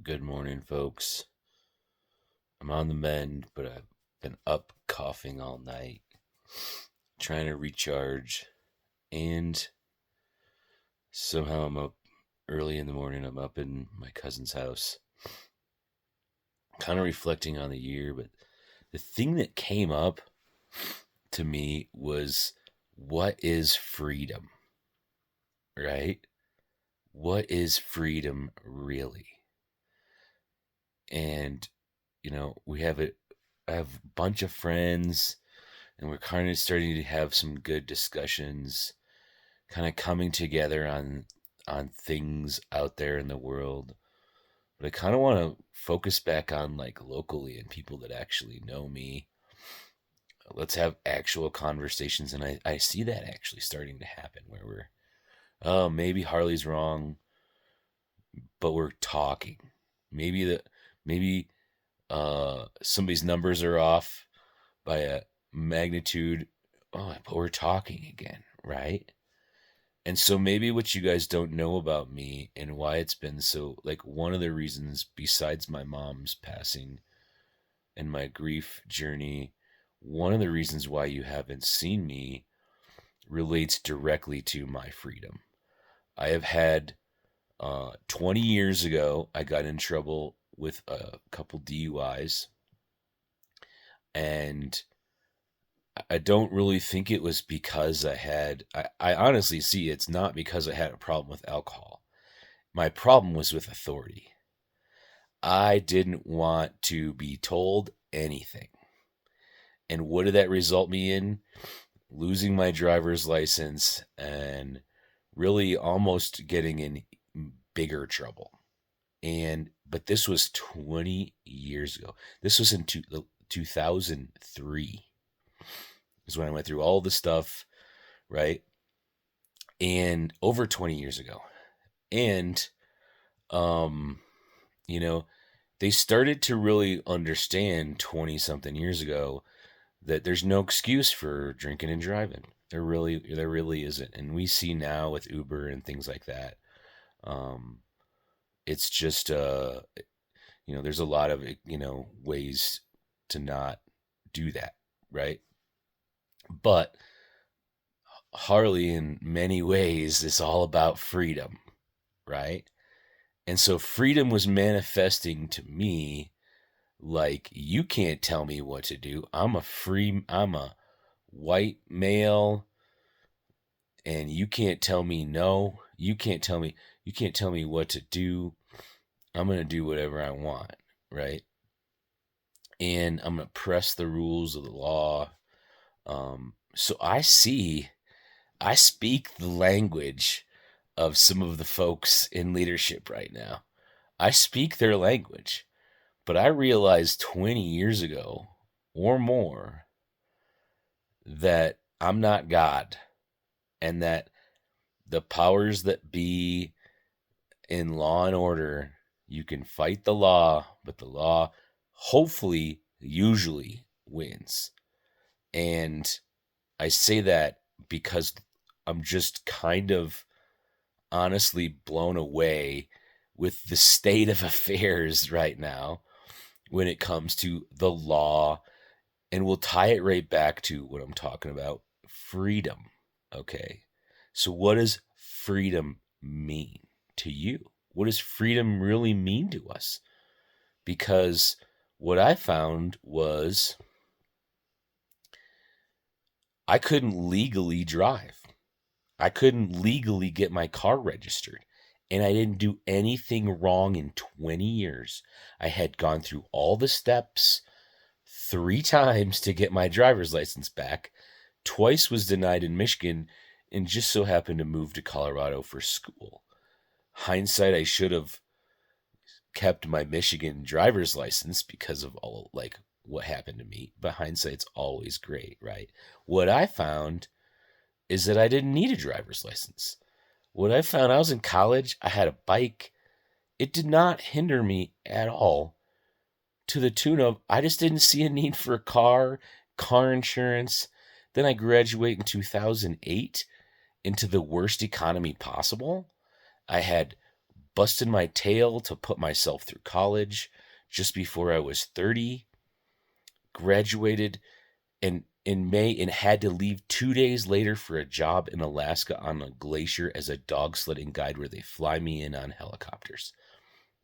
Good morning, folks. I'm on the mend, but I've been up coughing all night, trying to recharge, and somehow I'm up early in the morning. I'm up in my cousin's house, kind of reflecting on the year, but the thing that came up to me was what is freedom, right? What is freedom really? And, I have a bunch of friends and we're kind of starting to have some good discussions, kind of coming together on things out there in the world. But I kind of want to focus back on like locally and people that actually know me. Let's have actual conversations, and I see that actually starting to happen where oh, maybe Harley's wrong, but we're talking. Maybe somebody's numbers are off by a magnitude. Oh, but we're talking again, right? And so maybe what you guys don't know about me and why it's been so, like, one of the reasons besides my mom's passing and my grief journey, one of the reasons why you haven't seen me relates directly to my freedom. I have had 20 years ago, I got in trouble with a couple DUIs, and I don't really think it was because I honestly see it's not because I had a problem with alcohol. My problem was with authority. I didn't want to be told anything. And what did that result me in? Losing my driver's license and really almost getting in bigger trouble. But this was 20 years ago. This was in 2003 is when I went through all the stuff, right? And over 20 years ago. And um you know, they started to really understand 20 something years ago that there's no excuse for drinking and driving. There really isn't. And we see now with Uber and things like that. Um it's just there's a lot of ways to not do that, right? But Harley in many ways is all about freedom, right? And so freedom was manifesting to me like, you can't tell me what to do. I'm a white male, and you can't tell me no. You can't tell me what to do. I'm going to do whatever I want, right? And I'm going to press the rules of the law. So I speak the language of some of the folks in leadership right now. I speak their language. But I realized 20 years ago or more that I'm not God, and that the powers that be in law and order, you can fight the law, but the law hopefully usually wins. And I say that because I'm just kind of honestly blown away with the state of affairs right now when it comes to the law. And we'll tie it right back to what I'm talking about, freedom. Okay. So, what does freedom mean to you? What does freedom really mean to us? Because what I found was I couldn't legally drive. I couldn't legally get my car registered. And I didn't do anything wrong in 20 years. I had gone through all the steps 3 times to get my driver's license back. Twice was denied in Michigan, and just so happened to move to Colorado for school. Hindsight, I should have kept my Michigan driver's license because of all like what happened to me. But hindsight's always great, right? What I found is that I didn't need a driver's license. What I found, I was in college, I had a bike. It did not hinder me at all, to the tune of I just didn't see a need for a car insurance. Then I graduate in 2008 into the worst economy possible. I had busted my tail to put myself through college just before I was 30, graduated in May and had to leave 2 days later for a job in Alaska on a glacier as a dog sledding guide where they fly me in on helicopters,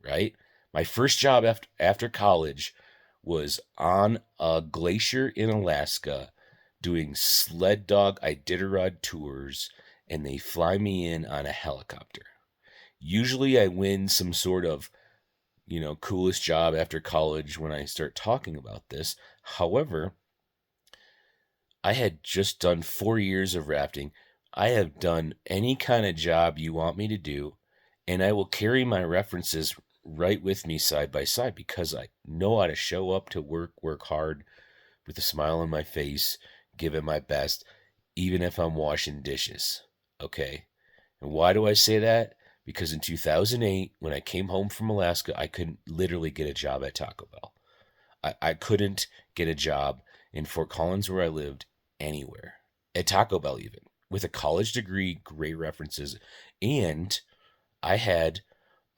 right? My first job after college was on a glacier in Alaska doing sled dog Iditarod tours, and they fly me in on a helicopter. Usually I win some sort of, coolest job after college when I start talking about this. However, I had just done 4 years of rafting. I have done any kind of job you want me to do, and I will carry my references right with me side by side because I know how to show up to work hard with a smile on my face, give it my best, even if I'm washing dishes. Okay? And why do I say that? Because in 2008, when I came home from Alaska, I couldn't literally get a job at Taco Bell. I couldn't get a job in Fort Collins where I lived anywhere. At Taco Bell, even. With a college degree, great references. And I had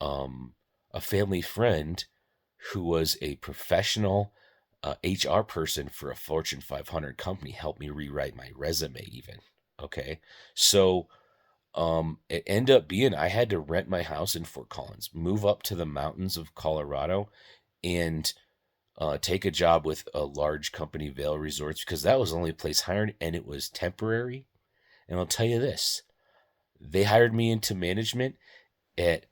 a family friend who was a professional HR person for a Fortune 500 company help me rewrite my resume even. Okay. So it ended up being I had to rent my house in Fort Collins, move up to the mountains of Colorado, and take a job with a large company, Vail Resorts, because that was the only place hired and it was temporary. And I'll tell you this, they hired me into management at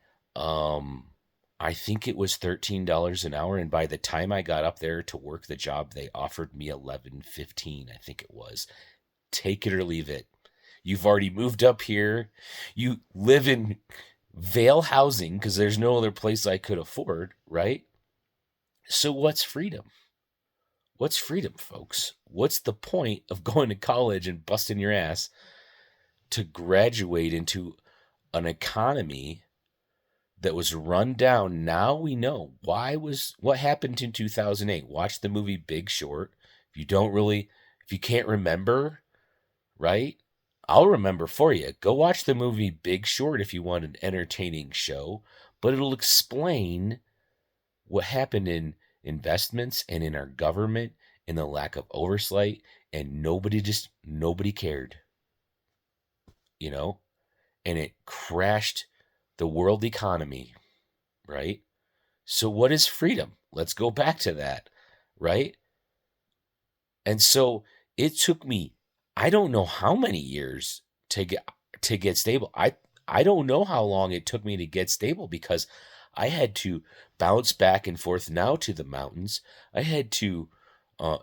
I think it was $13 an hour, and by the time I got up there to work the job, they offered me $11.15, I think it was. Take it or leave it. You've already moved up here. You live in Vail housing because there's no other place I could afford, right? So what's freedom? What's freedom, folks? What's the point of going to college and busting your ass to graduate into an economy that was run down? Now we know what happened in 2008. Watch the movie Big Short. If you can't remember, right? I'll remember for you. Go watch the movie Big Short if you want an entertaining show, but it'll explain what happened in investments and in our government and the lack of oversight, and nobody cared, you know? And it crashed the world economy, right? So what is freedom? Let's go back to that, right? And so it took me, I don't know how many years to get stable. I don't know how long it took me to get stable because I had to bounce back and forth now to the mountains. I had to,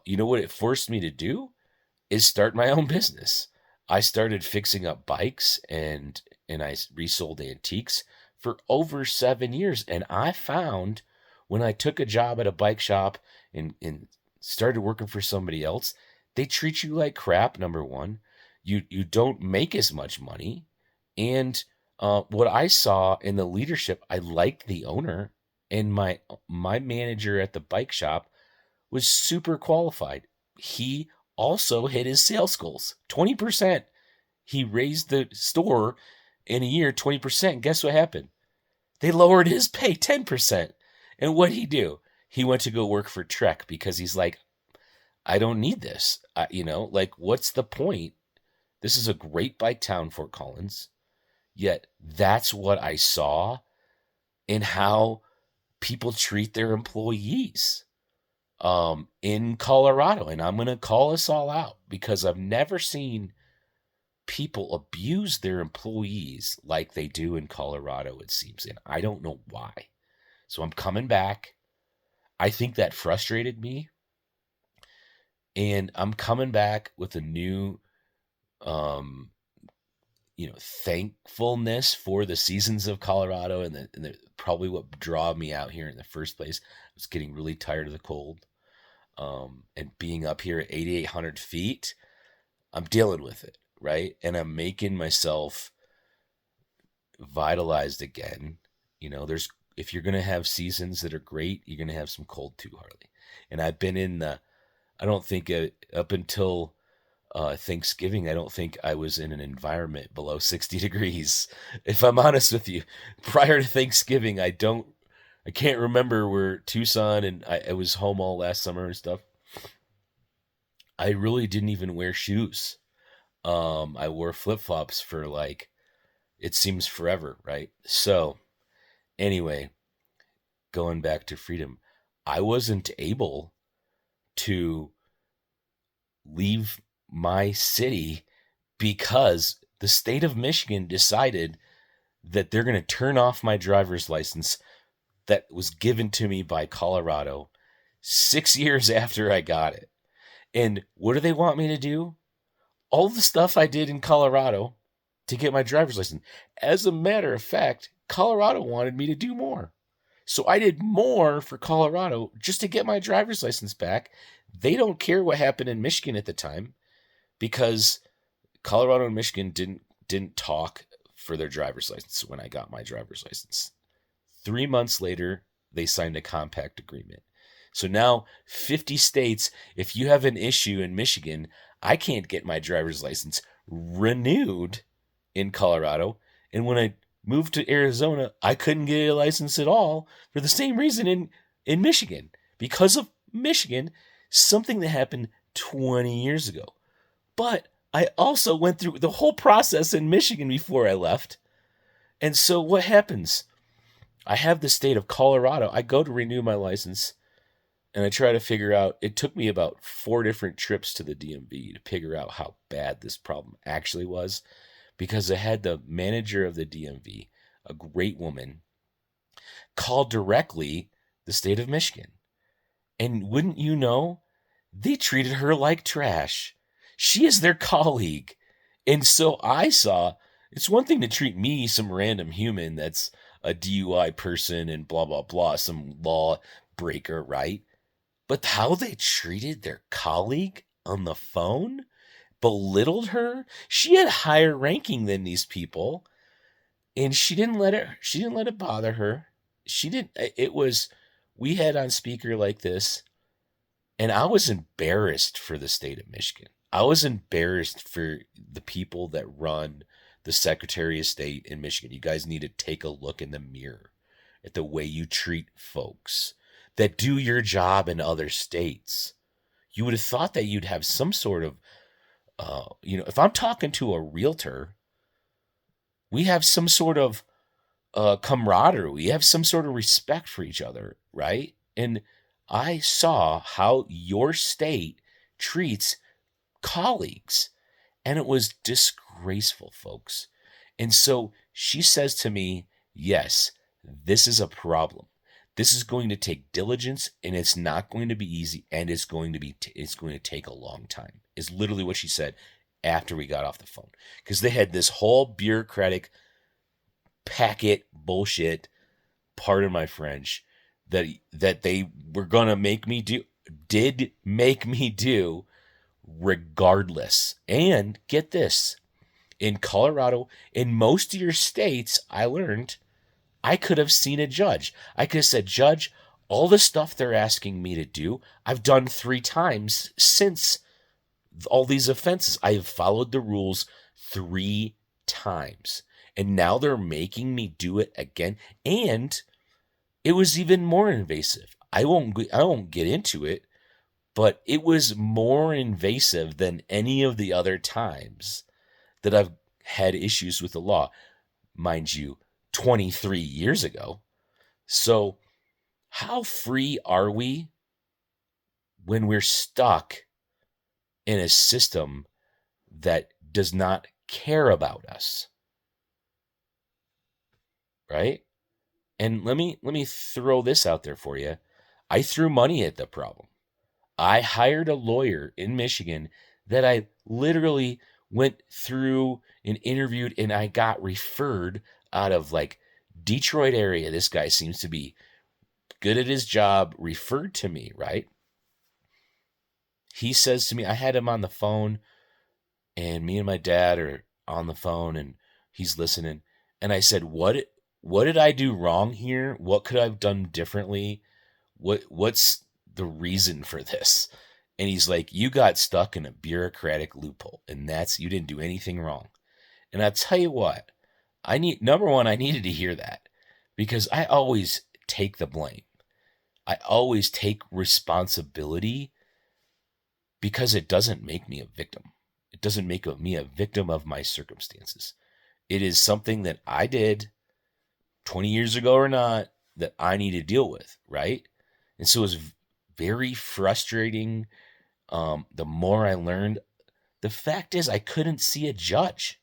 you know what it forced me to do is start my own business. I started fixing up bikes and I resold antiques for over 7 years. And I found when I took a job at a bike shop and started working for somebody else, they treat you like crap, number one. You don't make as much money. And what I saw in the leadership, I liked the owner, and my manager at the bike shop was super qualified. He also hit his sales goals, 20%. He raised the store in a year 20%. Guess what happened? They lowered his pay 10%. And what'd he do? He went to go work for Trek because he's like, I don't need this. Like, what's the point? This is a great bike town, Fort Collins. Yet that's what I saw in how people treat their employees in Colorado. And I'm going to call us all out because I've never seen people abuse their employees like they do in Colorado, it seems. And I don't know why. So I'm coming back. I think that frustrated me. And I'm coming back with a new, thankfulness for the seasons of Colorado and probably what draw me out here in the first place. I was getting really tired of the cold. And being up here at 8,800 feet, I'm dealing with it, right? And I'm making myself vitalized again. If you're going to have seasons that are great, you're going to have some cold too, Harley. And I've been in I don't think up until Thanksgiving, I don't think I was in an environment below 60 degrees. If I'm honest with you, prior to Thanksgiving, I can't remember where Tucson, and I was home all last summer and stuff. I really didn't even wear shoes. I wore flip flops for like, it seems forever, right? So, anyway, going back to freedom, I wasn't able to leave my city because the state of Michigan decided that they're going to turn off my driver's license that was given to me by Colorado 6 years after I got it. And what do they want me to do? All the stuff I did in Colorado to get my driver's license. As a matter of fact, Colorado wanted me to do more. So I did more for Colorado just to get my driver's license back. They don't care what happened in Michigan at the time because Colorado and Michigan didn't talk for their driver's license when I got my driver's license. 3 months later, they signed a compact agreement. So now 50 states, if you have an issue in Michigan, I can't get my driver's license renewed in Colorado. And when I moved to Arizona, I couldn't get a license at all for the same reason in Michigan. Because of Michigan, something that happened 20 years ago. But I also went through the whole process in Michigan before I left. And so what happens? I have the state of Colorado. I go to renew my license and I try to figure out, it took me about 4 different trips to the DMV to figure out how bad this problem actually was, because I had the manager of the DMV, a great woman, call directly the state of Michigan. And wouldn't you know, they treated her like trash. She is their colleague. And so I saw, it's one thing to treat me, some random human that's a DUI person and blah, blah, blah, some law breaker, right? But how they treated their colleague on the phone, belittled her. She had higher ranking than these people, and she didn't let it bother her. We had on speaker like this, and I was embarrassed for the state of Michigan. I was embarrassed for the people that run the Secretary of State in Michigan. You guys need to take a look in the mirror at the way you treat folks that do your job in other states. You would have thought that you'd have some sort of, if I'm talking to a realtor, we have some sort of camaraderie. We have some sort of respect for each other, right? And I saw how your state treats colleagues, and it was disgraceful, folks. And so she says to me, yes, this is a problem. This is going to take diligence, and it's not going to be easy, and it's going to take a long time. Is literally what she said after we got off the phone, because they had this whole bureaucratic packet bullshit, pardon my French, that they were gonna make me do regardless. And get this, in Colorado, in most of your states, I learned I could have seen a judge. I could have said, Judge, all the stuff they're asking me to do, I've done 3 times since all these offenses. I have followed the rules 3 times. And now they're making me do it again. And it was even more invasive. I won't get into it, but it was more invasive than any of the other times that I've had issues with the law. Mind you, 23 years ago. So how free are we when we're stuck in a system that does not care about us? Right? And let me throw this out there for you. I threw money at the problem. I hired a lawyer in Michigan that I literally went through and interviewed, and I got referred out of like Detroit area. This guy seems to be good at his job, referred to me, right? He says to me, I had him on the phone, and me and my dad are on the phone, and he's listening. And I said, what did I do wrong here? What could I have done differently? What's the reason for this? And he's like, you got stuck in a bureaucratic loophole, and you didn't do anything wrong. And I tell you what, number one, I needed to hear that because I always take the blame. I always take responsibility because it doesn't make me a victim. It doesn't make me a victim of my circumstances. It is something that I did 20 years ago or not that I need to deal with, right? And so it was very frustrating. The more I learned, the fact is I couldn't see a judge.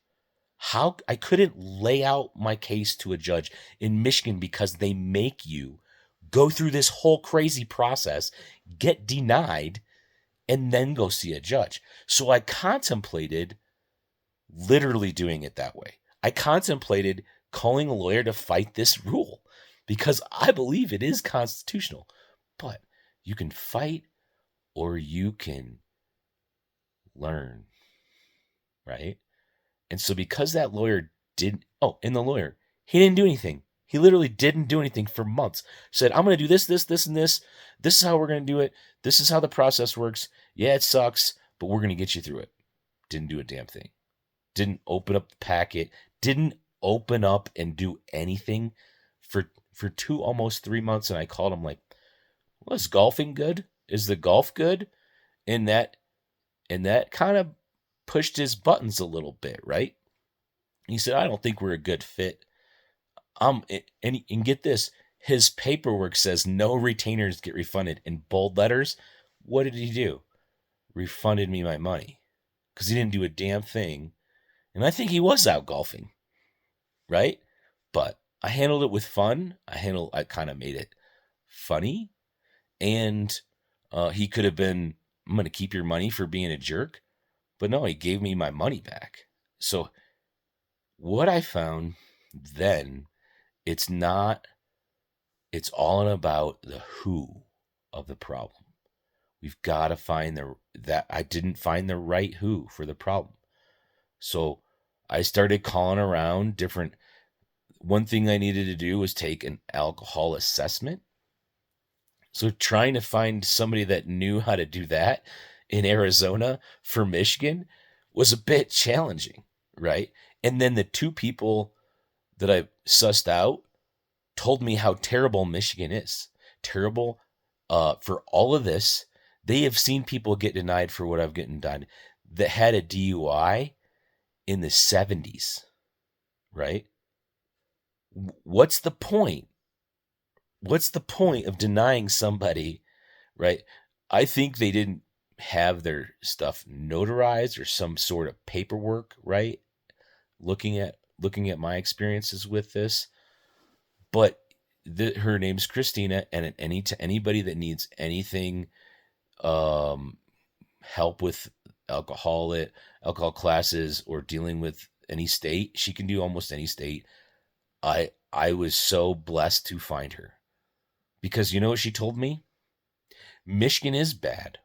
How I couldn't lay out my case to a judge in Michigan because they make you go through this whole crazy process, get denied, and then go see a judge. So I contemplated literally doing it that way. I contemplated calling a lawyer to fight this rule because I believe it is constitutional. But you can fight or you can learn, right? And so because that lawyer and the lawyer, he didn't do anything. He literally didn't do anything for months. Said, I'm going to do this, this, this, and this. This is how we're going to do it. This is how the process works. Yeah, it sucks, but we're going to get you through it. Didn't do a damn thing. Didn't open up the packet. Didn't open up and do anything for almost 3 months. And I called him like, well, is golfing good? Is the golf good? And that kind of pushed his buttons a little bit, right? He said, I don't think we're a good fit. And get this, his paperwork says no retainers get refunded in bold letters. What did he do? Refunded me my money because he didn't do a damn thing. And I think he was out golfing, right? But I handled it with fun. I kind of made it funny. And he could have been, I'm going to keep your money for being a jerk. But no, he gave me my money back. So what I found then, it's all about the who of the problem. We've got to find that I didn't find the right who for the problem. So I started calling around different. One thing I needed to do was take an alcohol assessment. So trying to find somebody that knew how to do that in Arizona for Michigan was a bit challenging, right? And then the two people that I sussed out told me how terrible Michigan is. Terrible for all of this. They have seen people get denied for what I've gotten done that had a DUI in the 70s, right? What's the point? What's the point of denying somebody, right? I think they didn't have their stuff notarized or some sort of paperwork, right? Looking at my experiences with this, but her name's Christina, and anybody that needs anything, help with alcohol classes or dealing with any state, she can do almost any state. I was so blessed to find her because you know what she told me? Michigan is bad,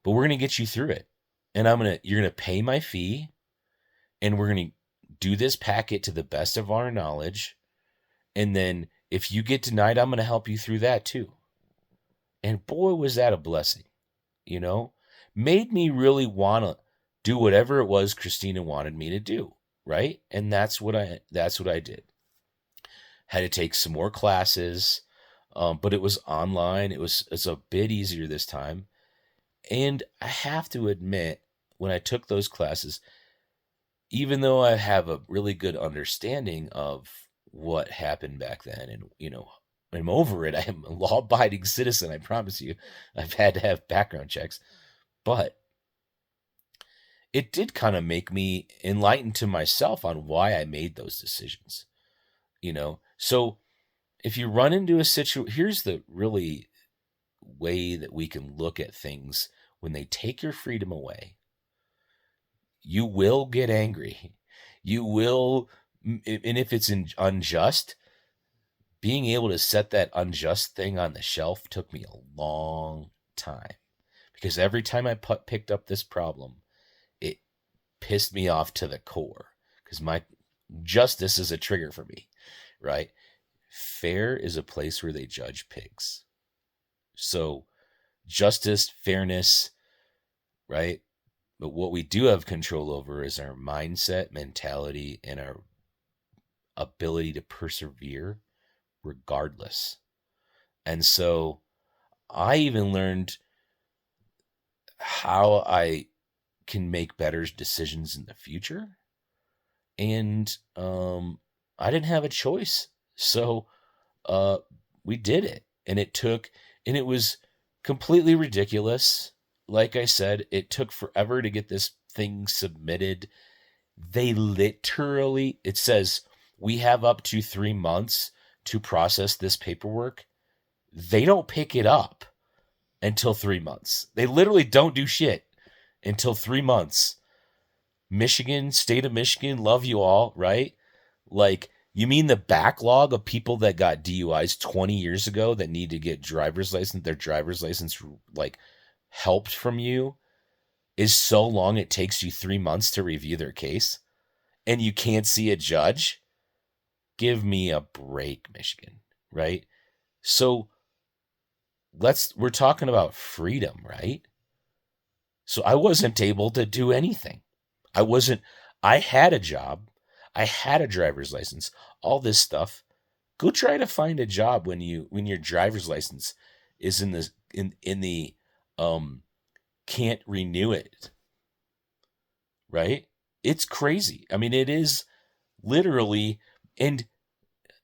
but we're going to get you through it. And you're going to pay my fee and we're going to do this packet to the best of our knowledge. And then if you get denied, I'm going to help you through that too. And boy, was that a blessing, made me really want to do whatever it was Christina wanted me to do. Right. And that's what I did. Had to take some more classes, but it was online. It's a bit easier this time. And I have to admit, when I took those classes, even though I have a really good understanding of what happened back then, and I'm over it. I am a law-abiding citizen, I promise you. I've had to have background checks, but it did kind of make me enlightened to myself on why I made those decisions. So if you run into a situation, here's the really way that we can look at things when they take your freedom away. You will get angry. You will, and if it's unjust, being able to set that unjust thing on the shelf took me a long time because every time I picked up this problem, it pissed me off to the core because my justice is a trigger for me, right? Fair is a place where they judge pigs. So justice, fairness, right? But what we do have control over is our mindset, mentality, and our ability to persevere regardless. And so I even learned how I can make better decisions in the future. And I didn't have a choice. So uh, we did it. And it was completely ridiculous. Like I said, it took forever to get this thing submitted. They literally, it says, we have up to 3 months to process this paperwork. They don't pick it up until 3 months. They literally don't do shit until 3 months. Michigan, state of Michigan, love you all, right? Like, you mean the backlog of people that got DUIs 20 years ago that need to get their driver's license, like, helped from you is so long it takes you 3 months to review their case and you can't see a judge? Give me a break, Michigan, right? So we're talking about freedom, right? So I wasn't able to do anything. I wasn't, I had a job. I had a driver's license, all this stuff. Go try to find a job when your driver's license is in the can't renew it, right? It's crazy. I mean, it is literally, and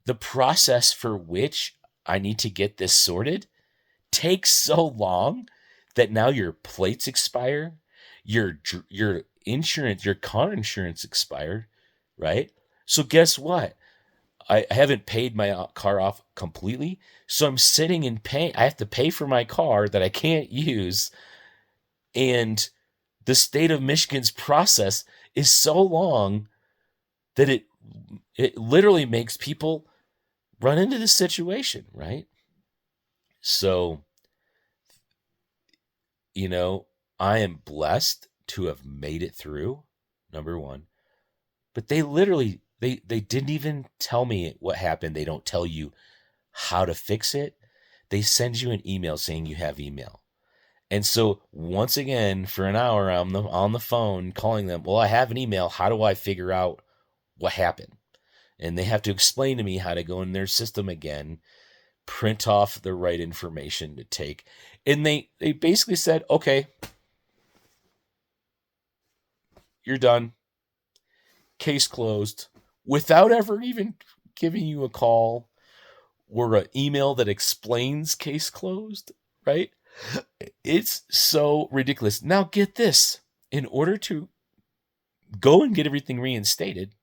the process for which I need to get this sorted takes so long that now your plates expire, your insurance, your car insurance expired, right? So guess what? I haven't paid my car off completely, so I'm sitting and pay. I have to pay for my car that I can't use, and the state of Michigan's process is so long that it literally makes people run into this situation, right? So, you know, I am blessed to have made it through, number one. But they literally they didn't even tell me what happened. They don't tell you how to fix it. They send you an email saying you have email. And so once again, for an hour, I'm on the phone calling them. Well, I have an email. How do I figure out what happened? And they have to explain to me how to go in their system again, print off the right information to take. And they basically said, okay, you're done. Case closed, without ever even giving you a call or an email that explains case closed, right? It's so ridiculous. Now, get this. In order to go and get everything reinstated,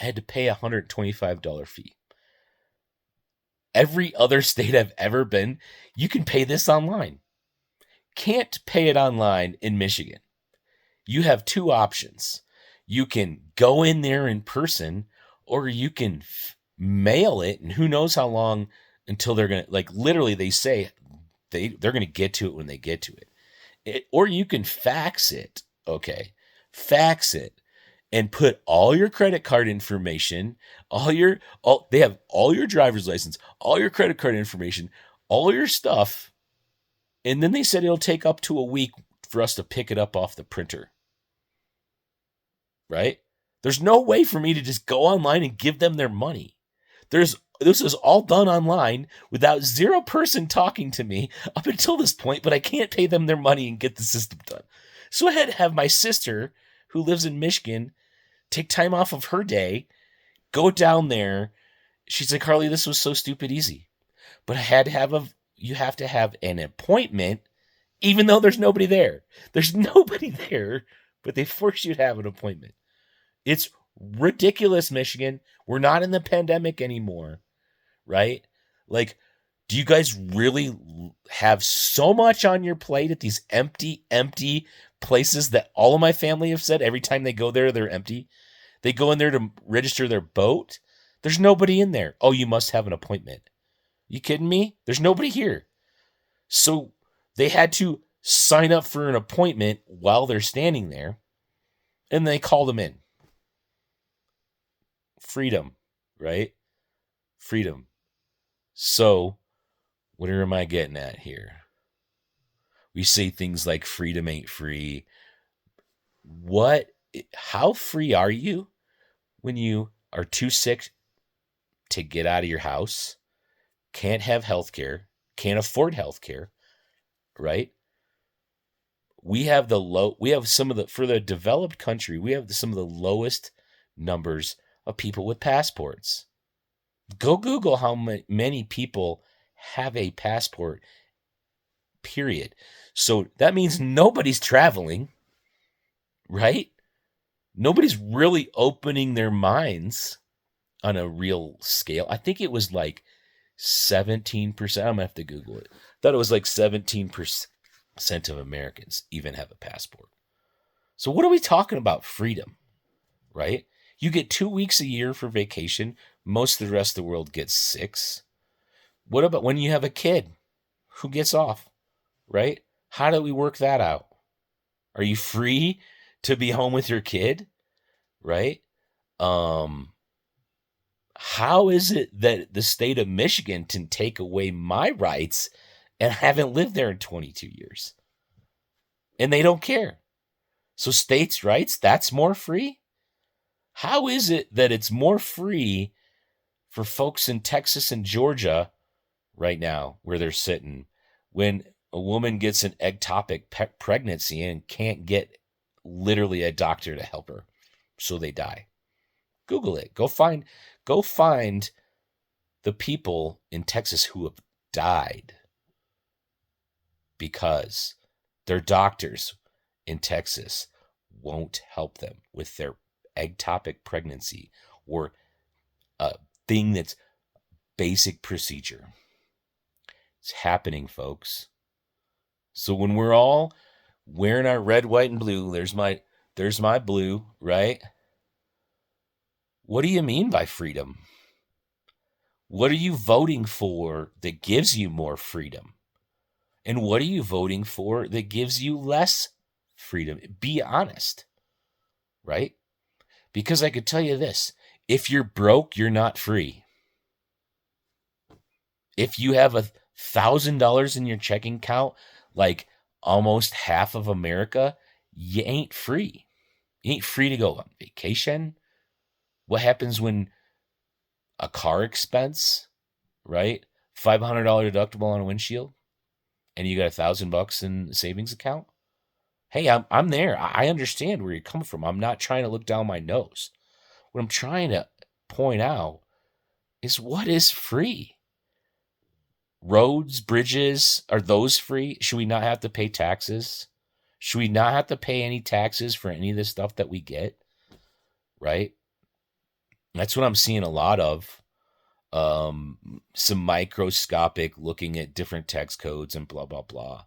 I had to pay a $125 fee. Every other state I've ever been, you can pay this online. Can't pay it online in Michigan. You have two options. You can go in there in person, or you can mail it, and who knows how long until they're going to, like, literally they say they're going to get to it when they get to it. Or you can fax it. Okay. Fax it and put all your credit card information, they have all your driver's license, all your credit card information, all your stuff. And then they said it'll take up to a week for us to pick it up off the printer. Right? There's no way for me to just go online and give them their money. This is all done online without zero person talking to me up until this point, but I can't pay them their money and get the system done. So I had to have my sister, who lives in Michigan, take time off of her day, go down there. She's like, Harley, this was so stupid easy. But I had to you have to have an appointment, even though there's nobody there. There's nobody there, but they force you to have an appointment. It's ridiculous, Michigan. We're not in the pandemic anymore, right? Like, do you guys really have so much on your plate at these empty places that all of my family have said every time they go there, they're empty? They go in there to register their boat. There's nobody in there. Oh, you must have an appointment. You kidding me? There's nobody here. So they had to sign up for an appointment while they're standing there, and they call them in. Freedom, right? Freedom. So, what am I getting at here? We say things like freedom ain't free. How free are you when you are too sick to get out of your house, can't have health care, can't afford health care, right? We have some of the, for the developed country, we have some of the lowest numbers of people with passports. Go Google how many people have a passport, period. So that means nobody's traveling, right? Nobody's really opening their minds on a real scale. I think it was like 17%. I'm going to have to Google it. I thought it was like 17% of Americans even have a passport. So what are we talking about? Freedom, right? You get 2 weeks a year for vacation. Most of the rest of the world gets 6. What about when you have a kid? Who gets off, right? How do we work that out? Are you free to be home with your kid, right? How is it that the state of Michigan can take away my rights and I haven't lived there in 22 years? And they don't care. So states' rights, that's more free? How is it that it's more free for folks in Texas and Georgia right now where they're sitting when a woman gets an ectopic pregnancy and can't get literally a doctor to help her, so they die? Google it. Go find the people in Texas who have died because their doctors in Texas won't help them with their ectopic pregnancy or a thing that's basic procedure. It's happening, folks. So when we're all wearing our red, white, and blue, there's my blue, right? What do you mean by freedom? What are you voting for that gives you more freedom? And what are you voting for that gives you less freedom? Be honest, right? Because I could tell you this, if you're broke, you're not free. If you have $1,000 in your checking account, like almost half of America, you ain't free. You ain't free to go on vacation. What happens when a car expense, right? $500 deductible on a windshield, and you got $1,000 in savings account? Hey, I'm there. I understand where you're coming from. I'm not trying to look down my nose. What I'm trying to point out is what is free? Roads, bridges, are those free? Should we not have to pay taxes? Should we not have to pay any taxes for any of this stuff that we get? Right? That's what I'm seeing a lot of. Some microscopic looking at different tax codes and blah, blah, blah.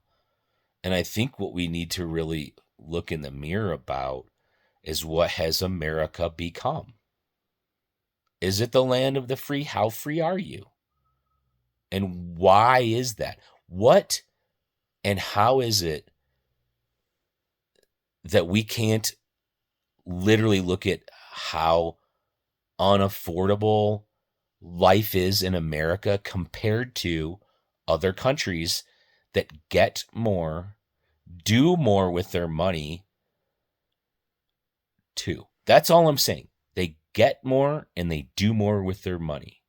And I think what we need to really look in the mirror about is what has America become? Is it the land of the free? How free are you? And why is that? What and how is it that we can't literally look at how unaffordable life is in America compared to other countries that get more, do more with their money too? That's all I'm saying. They get more and they do more with their money.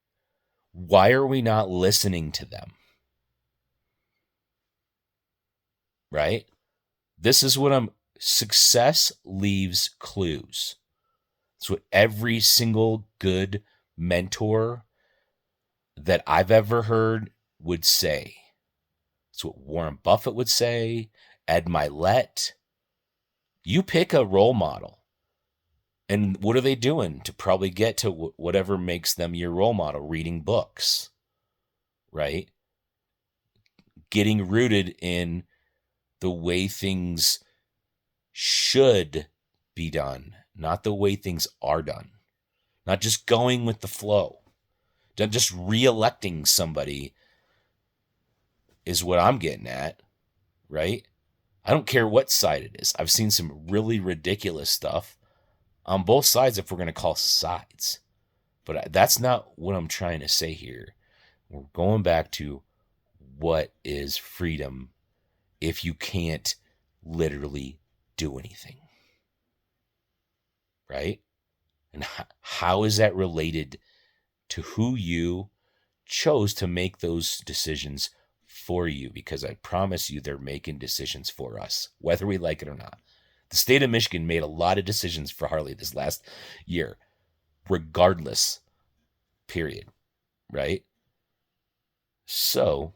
Why are we not listening to them? Right? This is what success leaves clues. It's what every single good mentor that I've ever heard would say. It's what Warren Buffett would say, Ed Milet. You pick a role model. And what are they doing to probably get to whatever makes them your role model? Reading books, right? Getting rooted in the way things should be done, not the way things are done. Not just going with the flow. Not just re-electing somebody is what I'm getting at, right? I don't care what side it is. I've seen some really ridiculous stuff on both sides, if we're going to call sides. But that's not what I'm trying to say here. We're going back to what is freedom if you can't literally do anything? Right? And how is that related to who you chose to make those decisions for you? Because I promise you, they're making decisions for us, whether we like it or not. The state of Michigan made a lot of decisions for Harley this last year, regardless, period. Right? So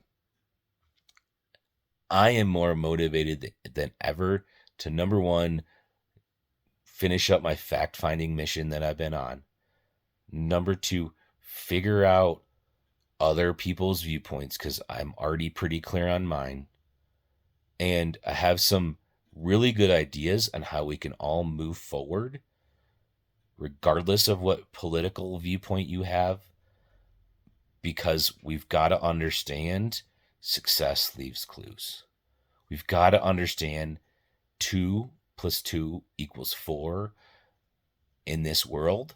I am more motivated than ever to, number one, finish up my fact finding mission that I've been on. Number two, figure out other people's viewpoints because I'm already pretty clear on mine. And I have some really good ideas on how we can all move forward, regardless of what political viewpoint you have, because we've got to understand success leaves clues. We've got to understand 2 + 2 = 4 in this world.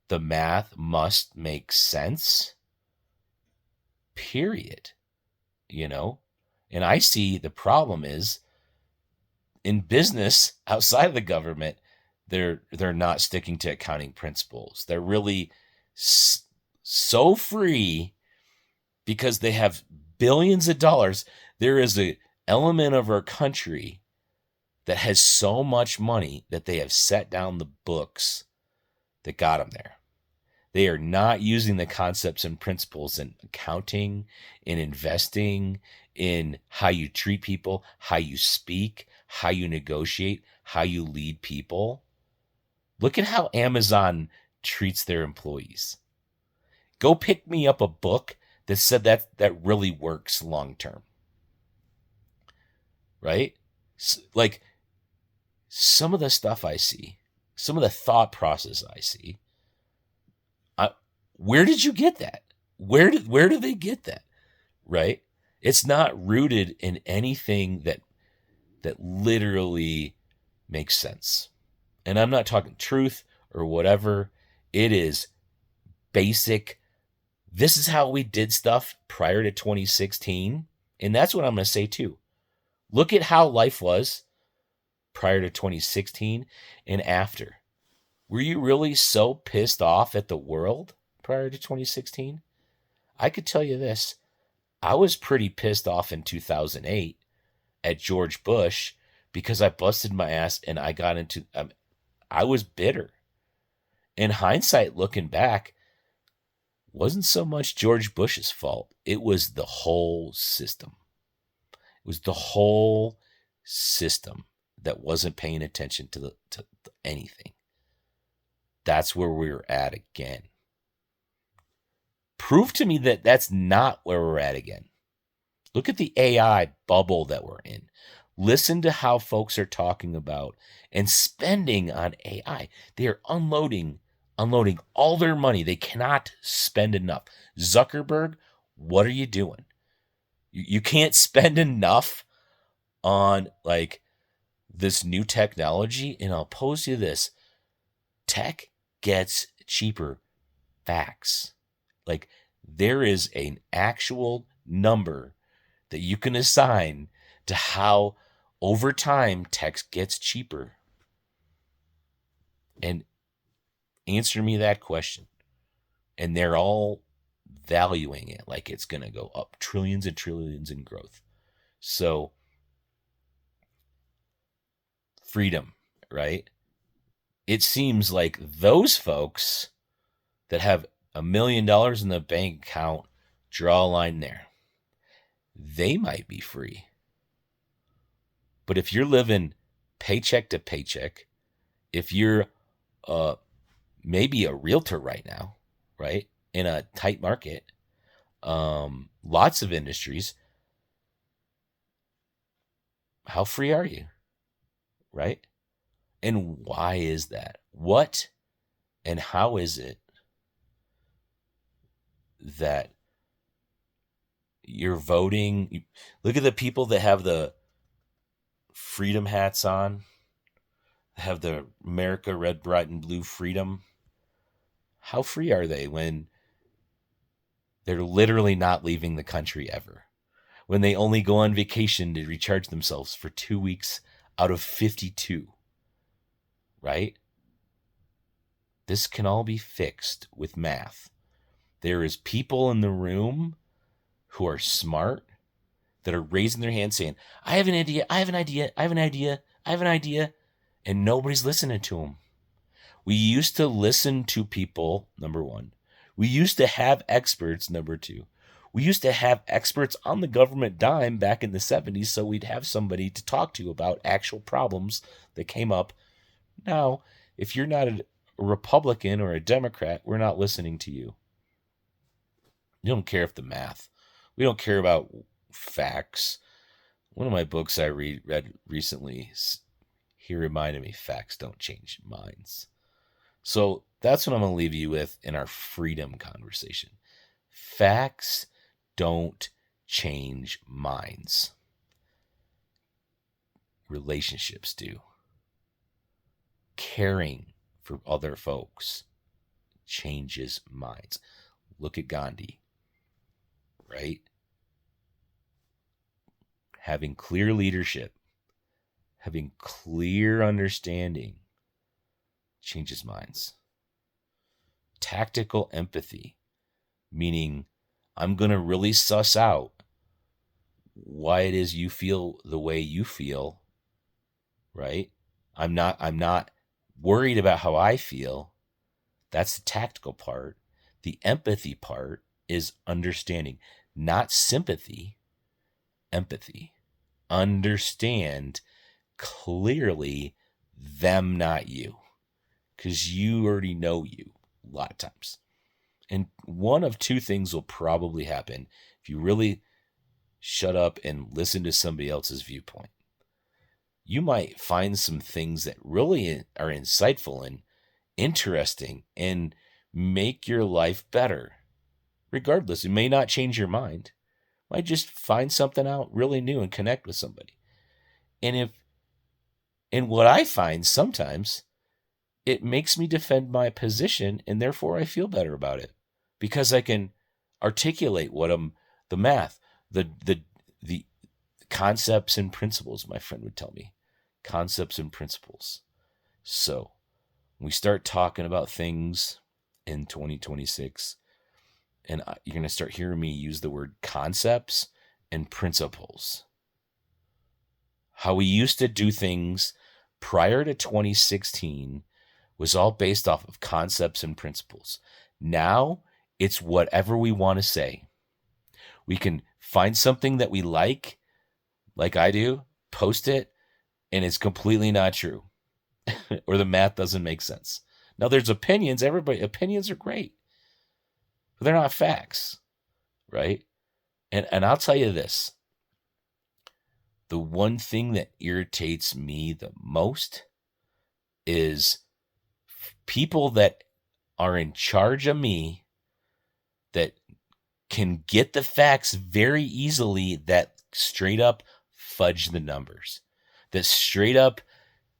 The math must make sense, period. And I see the problem is in business outside of the government, they're not sticking to accounting principles. They're really so free because they have billions of dollars. There is an element of our country that has so much money that they have set down the books that got them there. They are not using the concepts and principles in accounting, in investing, in how you treat people, how you speak, how you negotiate, how you lead people. Look at how Amazon treats their employees. Go pick me up a book that said that really works long term. Right? Like some of the stuff I see, some of the thought process I see, where did you get that? Where do they get that? Right? It's not rooted in anything that literally makes sense. And I'm not talking truth or whatever. It is basic. This is how we did stuff prior to 2016. And that's what I'm going to say too. Look at how life was prior to 2016 and after. Were you really so pissed off at the world prior to 2016? I could tell you this. I was pretty pissed off in 2008 at George Bush because I busted my ass and I got into, I was bitter. In hindsight, looking back, wasn't so much George Bush's fault. It was the whole system. It was the whole system that wasn't paying attention to anything. That's where we're at again. Prove to me that that's not where we're at again. Look at the AI bubble that we're in. Listen to how folks are talking about and spending on AI. They are unloading all their money. They cannot spend enough. Zuckerberg, what are you doing? You can't spend enough on like this new technology. And I'll pose you this. Tech gets cheaper. Facts. Like there is an actual number that you can assign to how over time tech gets cheaper. And answer me that question. And they're all valuing it like it's going to go up trillions and trillions in growth. So freedom, right? It seems like those folks that have $1 million in the bank account, draw a line there. They might be free. But if you're living paycheck to paycheck, if you're maybe a realtor right now, right, in a tight market, lots of industries, how free are you, right? And why is that? What and how is it that you're voting? Look at the people that have the freedom hats on, have the America red, bright, and blue freedom. How free are they when they're literally not leaving the country ever? when they only go on vacation to recharge themselves for 2 weeks out of 52, right? This can all be fixed with math. There is people in the room who are smart that are raising their hand saying, I have an idea, I have an idea, I have an idea, I have an idea, and nobody's listening to them. We used to listen to people, number one. We used to have experts, number two. We used to have experts on the government dime back in the 70s, so we'd have somebody to talk to about actual problems that came up. Now, if you're not a Republican or a Democrat, we're not listening to you. You don't care if the math. We don't care about facts. One of my books I read recently, he reminded me, facts don't change minds. So that's what I'm going to leave you with in our freedom conversation. Facts don't change minds. Relationships do. Caring for other folks changes minds. Look at Gandhi, right? Having clear leadership, having clear understanding changes minds. Tactical empathy, meaning I'm going to really suss out why it is you feel the way you feel, right? I'm not worried about how I feel. That's the tactical part. The empathy part is understanding, not sympathy, empathy. Understand clearly them, not you, because you already know you a lot of times. And one of two things will probably happen if you really shut up and listen to somebody else's viewpoint. You might find some things that really are insightful and interesting and make your life better. Regardless, it may not change your mind. You might just find something out really new and connect with somebody. And what I find sometimes, it makes me defend my position, and therefore I feel better about it because I can articulate the math, the concepts and principles, my friend would tell me. Concepts and principles. So when we start talking about things in 2026, and you're going to start hearing me use the word concepts and principles. How we used to do things prior to 2016 was all based off of concepts and principles. Now it's whatever we want to say. We can find something that we like I do, post it, and it's completely not true. Or the math doesn't make sense. Now there's opinions. Opinions are great, but they're not facts, right? And I'll tell you this. The one thing that irritates me the most is people that are in charge of me that can get the facts very easily, that straight up fudge the numbers, that straight up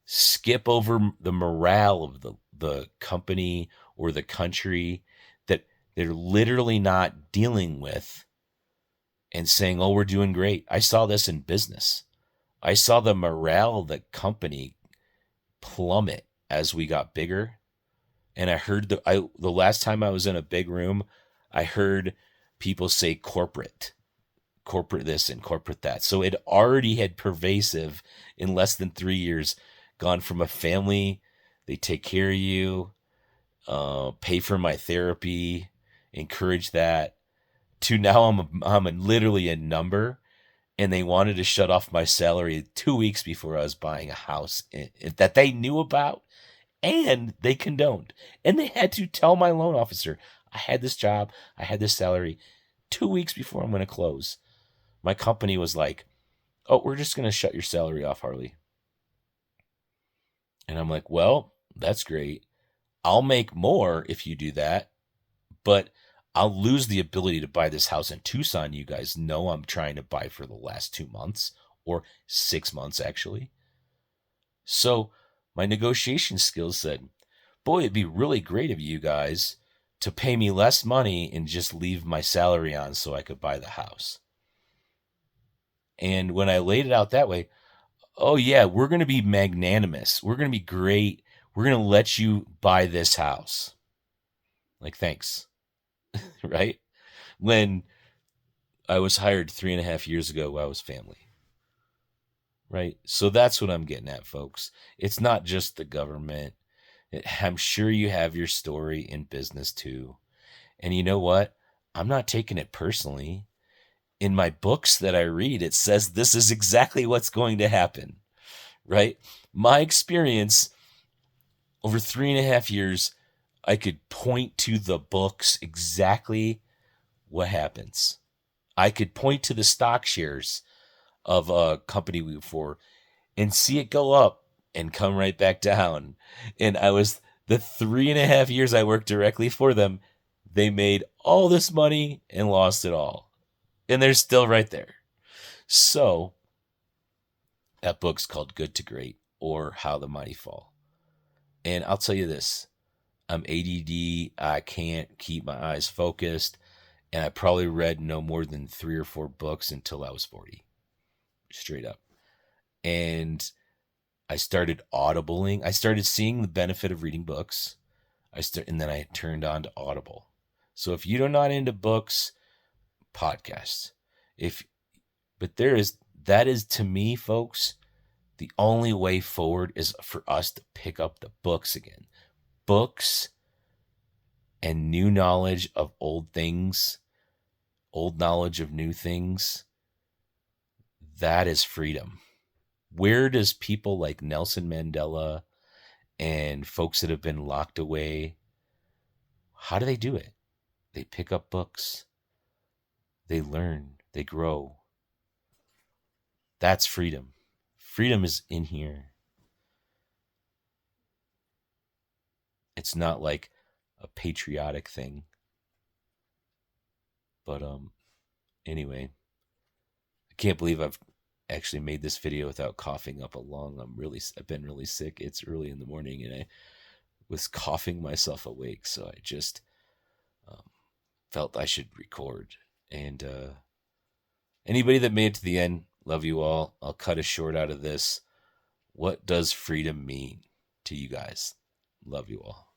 skip over the morale of the company or the country, that they're literally not dealing with and saying, oh, we're doing great. I saw this in business. I saw the morale of the company plummet as we got bigger. And I heard the last time I was in a big room, I heard people say corporate this and corporate that. So it already had pervasive in less than 3 years, gone from a family, they take care of you, pay for my therapy, encourage that, to now I'm literally a number, and they wanted to shut off my salary 2 weeks before I was buying a house that they knew about and they condoned. And they had to tell my loan officer, I had this job, I had this salary 2 weeks before I'm going to close. My company was like, oh, we're just going to shut your salary off, Harley. And I'm like, well, that's great. I'll make more if you do that, but I'll lose the ability to buy this house in Tucson. You guys know I'm trying to buy for the last 2 months or 6 months, actually. So my negotiation skills said, boy, it'd be really great of you guys to pay me less money and just leave my salary on so I could buy the house. And when I laid it out that way, oh yeah, we're going to be magnanimous. We're going to be great. We're going to let you buy this house. Like, thanks. Right? When I was hired 3.5 years ago, I was family. Right? So that's what I'm getting at, folks. It's not just the government. I'm sure you have your story in business too. And you know what? I'm not taking it personally. In my books that I read, it says this is exactly what's going to happen. Right? My experience over 3.5 years, I could point to the books exactly what happens. I could point to the stock shares of a company before and see it go up and come right back down. And the 3.5 years I worked directly for them, they made all this money and lost it all. And they're still right there. So that book's called Good to Great, or How the Mighty Fall. And I'll tell you this, I'm ADD. I can't keep my eyes focused. And I probably read no more than 3 or 4 books until I was 40. Straight up. And I started audibling. I started seeing the benefit of reading books. And then I turned on to Audible. So if you're not into books, podcasts. That is to me, folks, the only way forward is for us to pick up the books again. Books and new knowledge of old things, old knowledge of new things. That is freedom. Where does people like Nelson Mandela and folks that have been locked away, how do they do it? They pick up books. They learn. They grow. That's freedom. Freedom is in here. It's not like a patriotic thing. But anyway, I can't believe I've actually made this video without coughing up a lung. I've been really sick. It's early in the morning and I was coughing myself awake, so I just felt I should record. And anybody that made it to the end, love you all. I'll cut a short out of this. What does freedom mean to you guys? Love you all.